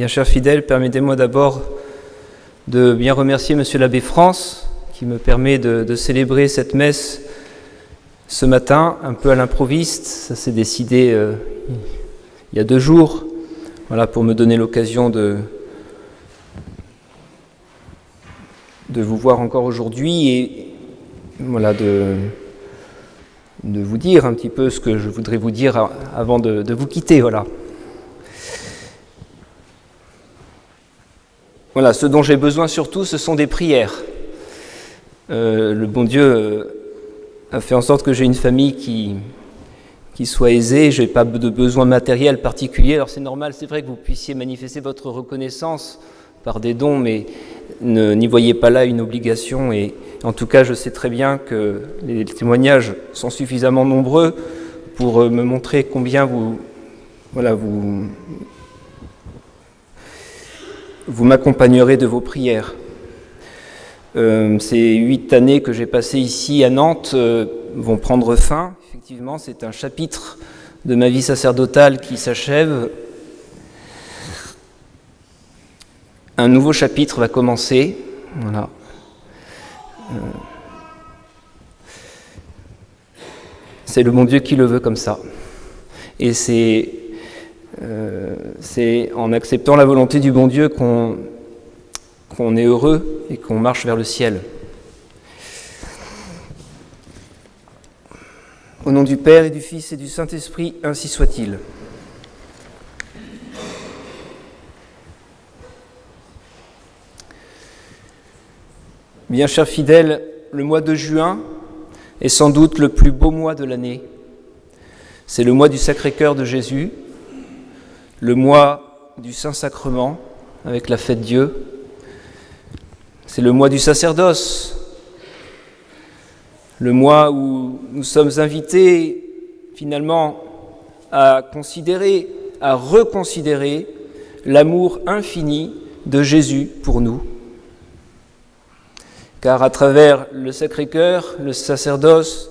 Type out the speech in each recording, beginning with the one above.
Bien chers fidèles, permettez-moi d'abord de bien remercier Monsieur l'abbé France qui me permet de célébrer cette messe ce matin, un peu à l'improviste. Ça s'est décidé il y a 2 jours, voilà, pour me donner l'occasion de vous voir encore aujourd'hui et voilà, de vous dire un petit peu ce que je voudrais vous dire avant de vous quitter. Voilà, ce dont j'ai besoin surtout, ce sont des prières. Le bon Dieu a fait en sorte que j'ai une famille qui soit aisée, je n'ai pas de besoin matériel particulier. Alors c'est normal, c'est vrai que vous puissiez manifester votre reconnaissance par des dons, mais n'y voyez pas là une obligation. Et en tout cas, je sais très bien que les témoignages sont suffisamment nombreux pour me montrer combien vous m'accompagnerez de vos prières. Ces 8 années que j'ai passées ici à Nantes vont prendre fin. Effectivement, c'est un chapitre de ma vie sacerdotale qui s'achève. Un nouveau chapitre va commencer. Voilà. C'est le bon Dieu qui le veut comme ça. Et c'est en acceptant la volonté du bon Dieu qu'on est heureux et qu'on marche vers le ciel. Au nom du Père et du Fils et du Saint-Esprit, ainsi soit-il. Bien chers fidèles, le mois de juin est sans doute le plus beau mois de l'année. C'est le mois du Sacré-Cœur de Jésus, le mois du Saint-Sacrement avec la fête Dieu. C'est le mois du sacerdoce, le mois où nous sommes invités finalement à considérer, à reconsidérer l'amour infini de Jésus pour nous. Car à travers le Sacré-Cœur, le sacerdoce,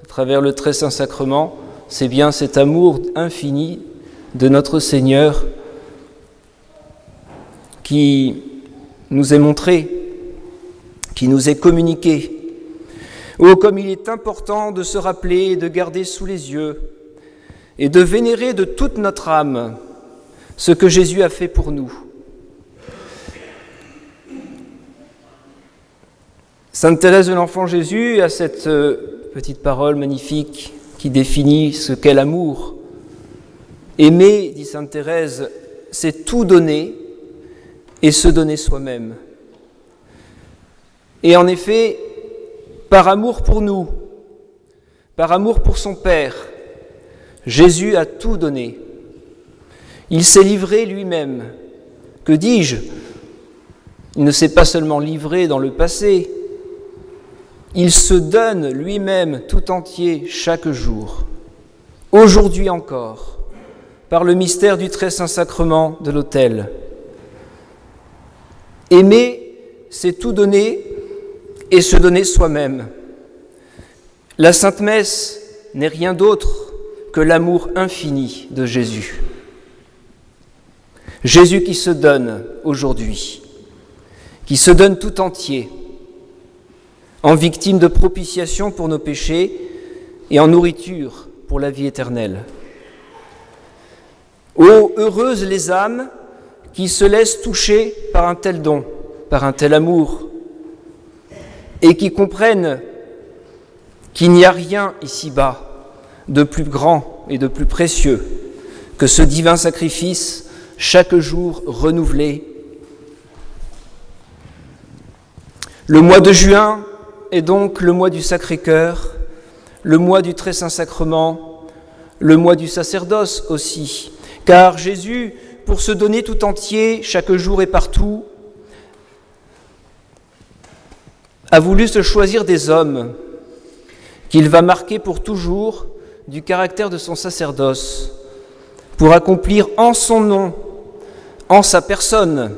à travers le très saint sacrement, c'est bien cet amour infini de notre Seigneur qui nous est montré, qui nous est communiqué. Oh, comme il est important de se rappeler et de garder sous les yeux et de vénérer de toute notre âme ce que Jésus a fait pour nous. Sainte Thérèse de l'Enfant Jésus a cette petite parole magnifique qui définit ce qu'est l'amour. Aimer, dit Sainte Thérèse, c'est tout donner et se donner soi-même. Et en effet, par amour pour nous, par amour pour son Père, Jésus a tout donné. Il s'est livré lui-même. Que dis-je ? Il ne s'est pas seulement livré dans le passé, il se donne lui-même tout entier chaque jour, aujourd'hui encore, par le mystère du très saint sacrement de l'autel. Aimer, c'est tout donner et se donner soi-même. La Sainte Messe n'est rien d'autre que l'amour infini de Jésus. Jésus qui se donne aujourd'hui, qui se donne tout entier, en victime de propitiation pour nos péchés et en nourriture pour la vie éternelle. Ô heureuses les âmes qui se laissent toucher par un tel don, par un tel amour, et qui comprennent qu'il n'y a rien ici-bas de plus grand et de plus précieux que ce divin sacrifice chaque jour renouvelé. Le mois de juin est donc le mois du Sacré-Cœur, le mois du très saint sacrement, le mois du sacerdoce aussi, car Jésus, pour se donner tout entier, chaque jour et partout, a voulu se choisir des hommes qu'il va marquer pour toujours du caractère de son sacerdoce, pour accomplir en son nom, en sa personne,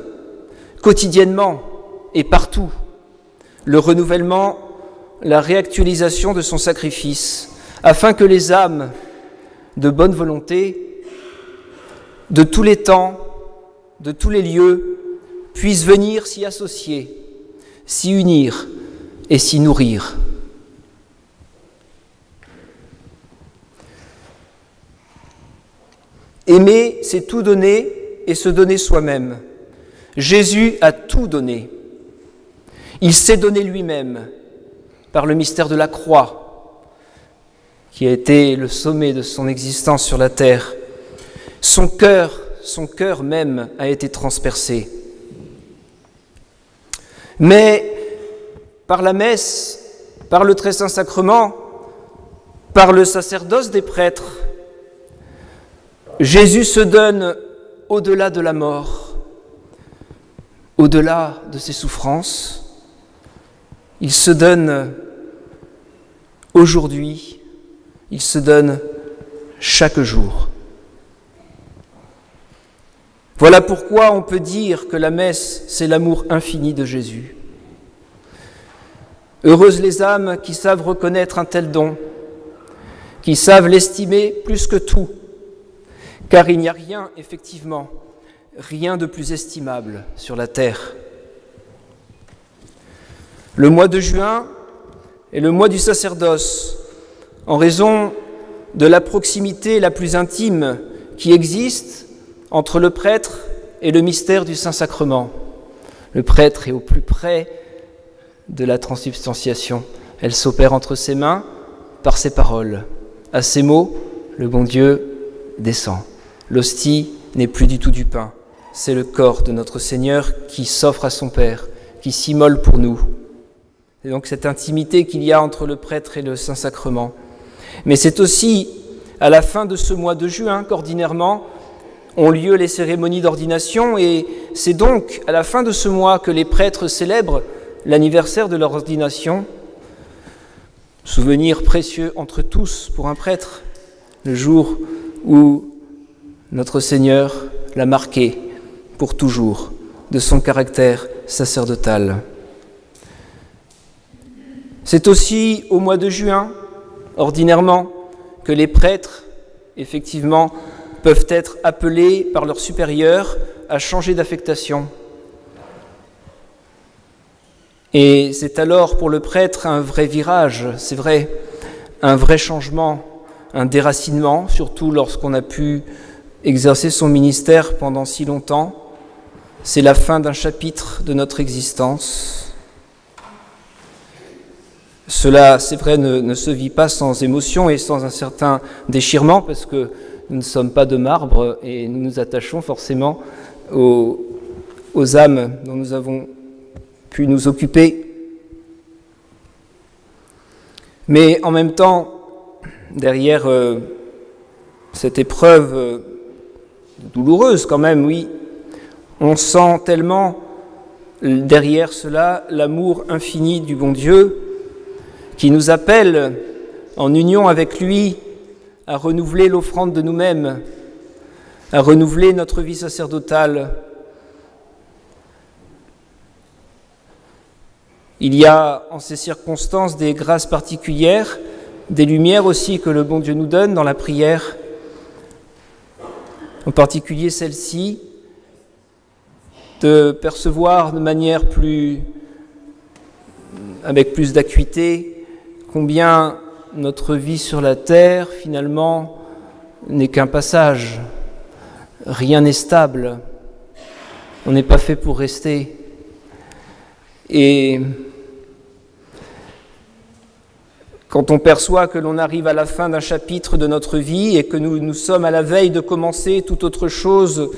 quotidiennement et partout, le renouvellement, la réactualisation de son sacrifice, afin que les âmes de bonne volonté, de tous les temps, de tous les lieux puissent venir s'y associer, s'y unir et s'y nourrir. Aimer, c'est tout donner et se donner soi-même. Jésus a tout donné. Il s'est donné lui-même par le mystère de la croix, qui a été le sommet de son existence sur la terre. Son cœur même a été transpercé. Mais par la messe, par le très saint sacrement, par le sacerdoce des prêtres, Jésus se donne au-delà de la mort, au-delà de ses souffrances. Il se donne aujourd'hui, il se donne chaque jour. Voilà pourquoi on peut dire que la messe, c'est l'amour infini de Jésus. Heureuses les âmes qui savent reconnaître un tel don, qui savent l'estimer plus que tout, car il n'y a rien, effectivement, rien de plus estimable sur la terre. Le mois de juin est le mois du sacerdoce, en raison de la proximité la plus intime qui existe entre le prêtre et le mystère du Saint-Sacrement. Le prêtre est au plus près de la transubstantiation. Elle s'opère entre ses mains, par ses paroles. À ces mots, le bon Dieu descend. L'hostie n'est plus du tout du pain. C'est le corps de notre Seigneur qui s'offre à son Père, qui s'immole pour nous. C'est donc cette intimité qu'il y a entre le prêtre et le Saint-Sacrement. Mais c'est aussi à la fin de ce mois de juin qu'ordinairement ont lieu les cérémonies d'ordination, et c'est donc à la fin de ce mois que les prêtres célèbrent l'anniversaire de leur ordination. Souvenir précieux entre tous pour un prêtre, le jour où notre Seigneur l'a marqué pour toujours de son caractère sacerdotal. C'est aussi au mois de juin, ordinairement, que les prêtres, effectivement, peuvent être appelés par leurs supérieurs à changer d'affectation. Et c'est alors pour le prêtre un vrai virage, c'est vrai, un vrai changement, un déracinement, surtout lorsqu'on a pu exercer son ministère pendant si longtemps. C'est la fin d'un chapitre de notre existence. Cela, c'est vrai, ne se vit pas sans émotion et sans un certain déchirement, parce que nous ne sommes pas de marbre et nous nous attachons forcément aux âmes dont nous avons pu nous occuper. Mais en même temps, derrière cette épreuve douloureuse quand même, oui, on sent tellement derrière cela l'amour infini du bon Dieu qui nous appelle en union avec lui à renouveler l'offrande de nous-mêmes, à renouveler notre vie sacerdotale. Il y a en ces circonstances des grâces particulières, des lumières aussi que le bon Dieu nous donne dans la prière, en particulier celle-ci, de percevoir de manière avec plus d'acuité combien notre vie sur la terre, finalement, n'est qu'un passage. Rien n'est stable. On n'est pas fait pour rester. Et quand on perçoit que l'on arrive à la fin d'un chapitre de notre vie et que nous sommes à la veille de commencer toute autre chose,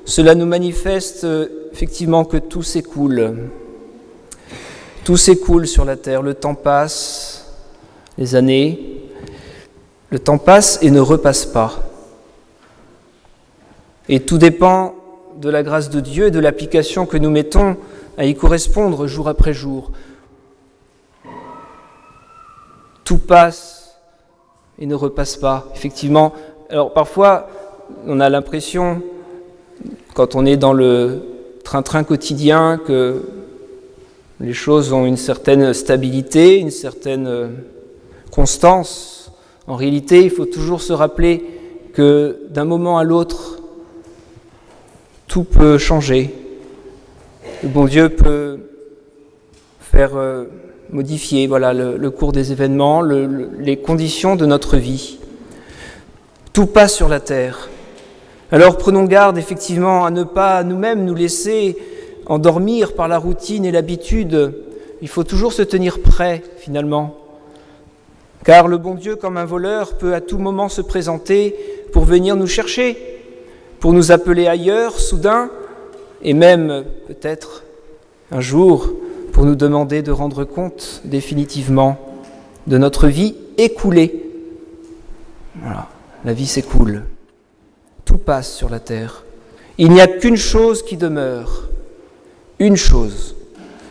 cela nous manifeste effectivement que tout s'écoule. Tout s'écoule sur la terre. Le temps passe, les années, le temps passe et ne repasse pas. Et tout dépend de la grâce de Dieu et de l'application que nous mettons à y correspondre jour après jour. Tout passe et ne repasse pas. Effectivement, alors parfois, on a l'impression, quand on est dans le train-train quotidien, que les choses ont une certaine stabilité, une certaine constance. En réalité, il faut toujours se rappeler que d'un moment à l'autre, tout peut changer. Le bon Dieu peut faire modifier le cours des événements, les conditions de notre vie. Tout passe sur la terre. Alors prenons garde effectivement à ne pas nous-mêmes nous laisser endormir par la routine et l'habitude. Il faut toujours se tenir prêt finalement. Car le bon Dieu, comme un voleur, peut à tout moment se présenter pour venir nous chercher, pour nous appeler ailleurs, soudain, et même peut-être un jour pour nous demander de rendre compte définitivement de notre vie écoulée. Voilà, la vie s'écoule. Tout passe sur la terre. Il n'y a qu'une chose qui demeure, une chose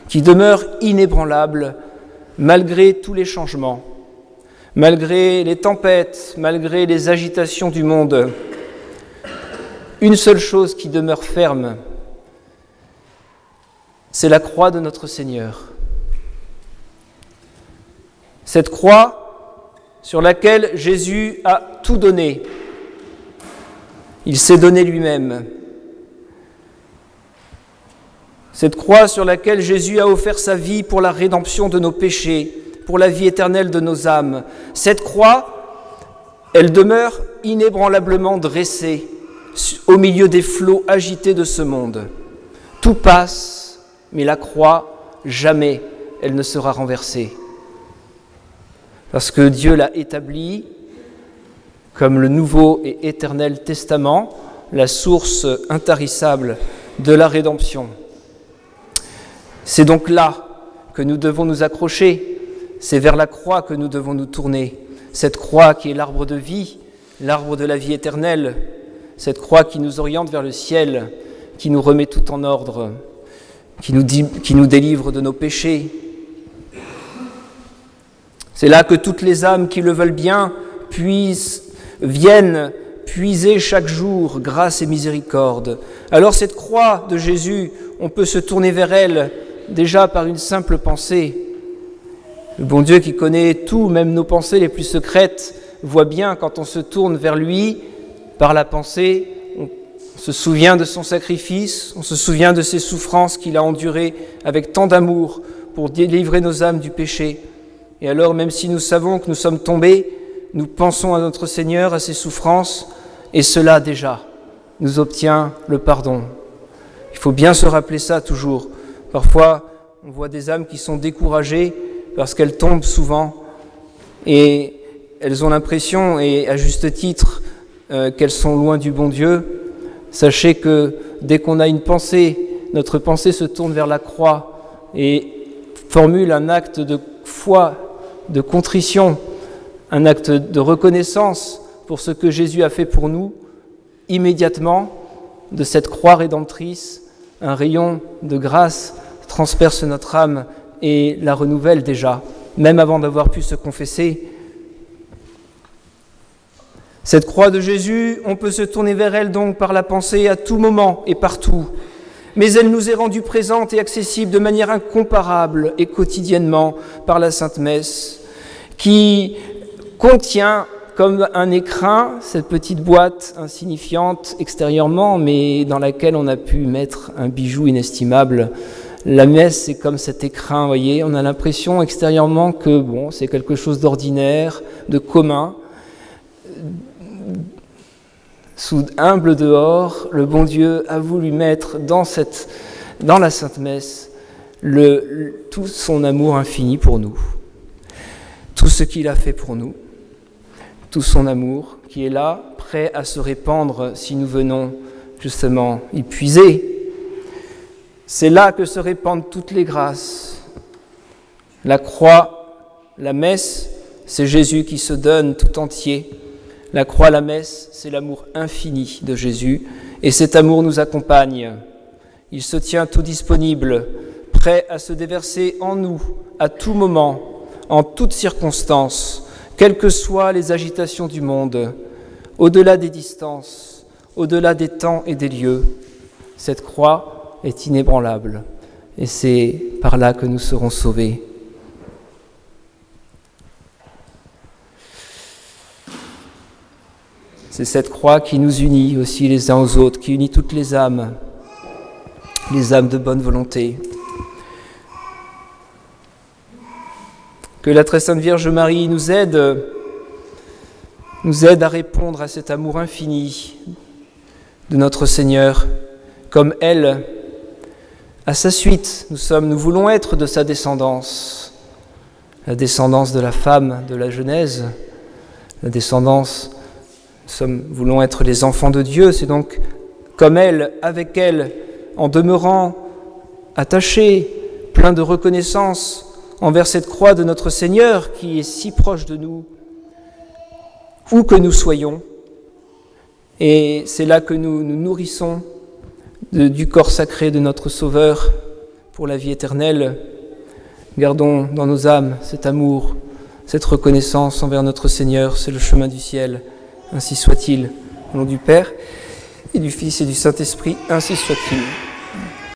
qui demeure inébranlable malgré tous les changements, malgré les tempêtes, malgré les agitations du monde. Une seule chose qui demeure ferme, c'est la croix de notre Seigneur. Cette croix sur laquelle Jésus a tout donné. Il s'est donné lui-même. Cette croix sur laquelle Jésus a offert sa vie pour la rédemption de nos péchés, pour la vie éternelle de nos âmes. Cette croix, elle demeure inébranlablement dressée au milieu des flots agités de ce monde. Tout passe, mais la croix, jamais elle ne sera renversée. Parce que Dieu l'a établie comme le Nouveau et Éternel Testament, la source intarissable de la rédemption. C'est donc là que nous devons nous accrocher, c'est vers la croix que nous devons nous tourner. Cette croix qui est l'arbre de vie, l'arbre de la vie éternelle, cette croix qui nous oriente vers le ciel, qui nous remet tout en ordre, qui nous délivre de nos péchés. C'est là que toutes les âmes qui le veulent bien viennent puiser chaque jour grâce et miséricorde. Alors cette croix de Jésus, on peut se tourner vers elle déjà par une simple pensée. Le bon Dieu qui connaît tout, même nos pensées les plus secrètes, voit bien quand on se tourne vers lui par la pensée, on se souvient de son sacrifice, on se souvient de ses souffrances qu'il a endurées avec tant d'amour pour délivrer nos âmes du péché. Et alors, même si nous savons que nous sommes tombés, nous pensons à notre Seigneur, à ses souffrances, et cela déjà nous obtient le pardon. Il faut bien se rappeler ça toujours. Parfois, on voit des âmes qui sont découragées parce qu'elles tombent souvent et elles ont l'impression, et à juste titre, qu'elles sont loin du bon Dieu. Sachez que dès qu'on a une pensée, notre pensée se tourne vers la croix et formule un acte de foi, de contrition, un acte de reconnaissance pour ce que Jésus a fait pour nous. Immédiatement, de cette croix rédemptrice, un rayon de grâce transperce notre âme et la renouvelle déjà, même avant d'avoir pu se confesser. Cette croix de Jésus, on peut se tourner vers elle donc par la pensée à tout moment et partout. Mais elle nous est rendue présente et accessible de manière incomparable et quotidiennement par la Sainte Messe, qui contient comme un écrin cette petite boîte insignifiante extérieurement, mais dans laquelle on a pu mettre un bijou inestimable. La messe, c'est comme cet écrin, vous voyez, on a l'impression extérieurement que c'est quelque chose d'ordinaire, de commun. Sous humble dehors, le bon Dieu a voulu mettre dans la Sainte Messe tout son amour infini pour nous. Tout ce qu'il a fait pour nous, tout son amour qui est là, prêt à se répandre si nous venons justement y puiser. C'est là que se répandent toutes les grâces. La croix, la messe, c'est Jésus qui se donne tout entier. La croix, la messe, c'est l'amour infini de Jésus, et cet amour nous accompagne. Il se tient tout disponible, prêt à se déverser en nous, à tout moment, en toutes circonstances, quelles que soient les agitations du monde, au-delà des distances, au-delà des temps et des lieux. Cette croix est inébranlable, et c'est par là que nous serons sauvés. C'est cette croix qui nous unit aussi les uns aux autres, qui unit toutes les âmes. les âmes de bonne volonté. Que la très sainte Vierge Marie nous aide à répondre à cet amour infini de notre Seigneur, comme elle, à sa suite. Nous voulons être de sa descendance, la descendance de la femme de la Genèse, la descendance, nous voulons être les enfants de Dieu. C'est donc comme elle, avec elle, en demeurant attachés, pleins de reconnaissance envers cette croix de notre Seigneur qui est si proche de nous, où que nous soyons. Et c'est là que nous nous nourrissons du corps sacré de notre Sauveur pour la vie éternelle. Gardons dans nos âmes cet amour, cette reconnaissance envers notre Seigneur. C'est le chemin du ciel. Ainsi soit-il. Au nom du Père et du Fils et du Saint-Esprit, ainsi soit-il.